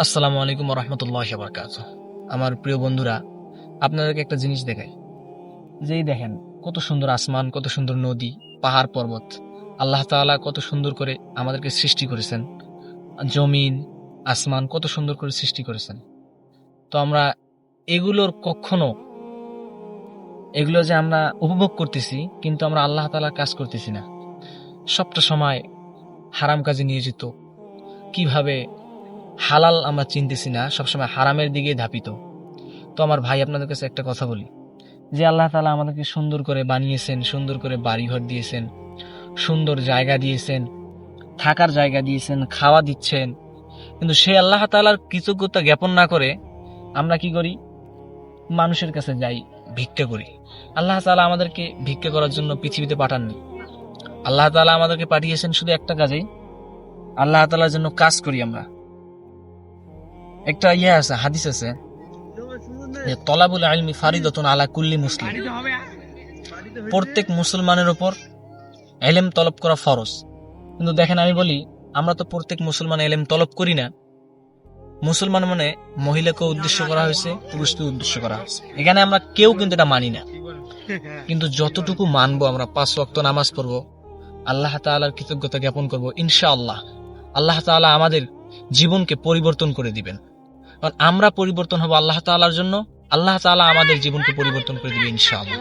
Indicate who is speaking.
Speaker 1: আসসালামু আলাইকুম রহমতুল্লাহ বারকাত। আমার প্রিয় বন্ধুরা, আপনাদেরকে একটা জিনিস দেখাই। যেই দেখেন কত সুন্দর আসমান, কত সুন্দর নদী, পাহাড় পর্বত। আল্লাহ তাআলা কত সুন্দর করে আমাদেরকে সৃষ্টি করেছেন। জমিন, আসমান কত সুন্দর করে সৃষ্টি করেছেন। তো আমরা এগুলোর কখনো এগুলো যে আমরা উপভোগ করতেছি, কিন্তু আমরা আল্লাহ তাআলার কাজ করতেছি না। সবটা সময় হারাম কাজে নিয়োজিত। কিভাবে হালাল আমরা চিনতেছি না, সবসময় হারামের দিকে ধাপিত। তো আমার ভাই, আপনাদের কাছে একটা কথা বলি, যে আল্লাহ তাআলা আমাদেরকে সুন্দর করে বানিয়েছেন, সুন্দর করে বাড়িঘর দিয়েছেন, সুন্দর জায়গা দিয়েছেন, থাকার জায়গা দিয়েছেন, খাওয়া দিচ্ছেন, কিন্তু সেই আল্লাহ তাআলার কৃতজ্ঞতা জ্ঞাপন না করে আমরা কি করি? মানুষের কাছে যাই, ভিক্ষা করি। আল্লাহ তাআলা আমাদেরকে ভিক্ষা করার জন্য পৃথিবীতে পাঠাননি। আল্লাহ তাআলা আমাদেরকে পাঠিয়েছেন শুধু একটা কাজেই, আল্লাহ তাআলার জন্য কাজ করি আমরা। একটা আছে, হাদিস আছে যে তলাবুল ইলমি ফারিদাতুন আলা কুল্লি মুসলিম। প্রত্যেক মুসলমানের উপর এলেম তলব করা ফরজ। কিন্তু দেখেন, আমি বলি, আমরা তো প্রত্যেক মুসলমান এলেম তলব করি না। মুসলমান মানে মহিলাকে উদ্দেশ্য করা হয়েছে, পুরুষকে উদ্দেশ্য করা হয়েছে। এখানে আমরা কেউ কিন্তু এটা মানি না। কিন্তু যতটুকু মানবো, আমরা 5 ওয়াক্ত নামাজ পড়বো, আল্লাহ তাআলার কৃতজ্ঞতা জ্ঞাপন করবো, ইনশাআল্লাহ আল্লাহ তাআলা আমাদের জীবনকে পরিবর্তন করে দিবেন। কারণ আমরা পরিবর্তন হব আল্লাহ তাআলার জন্য, আল্লাহ তাআলা আমাদের জীবনকে পরিবর্তন করে দিবে ইনশাআল্লাহ।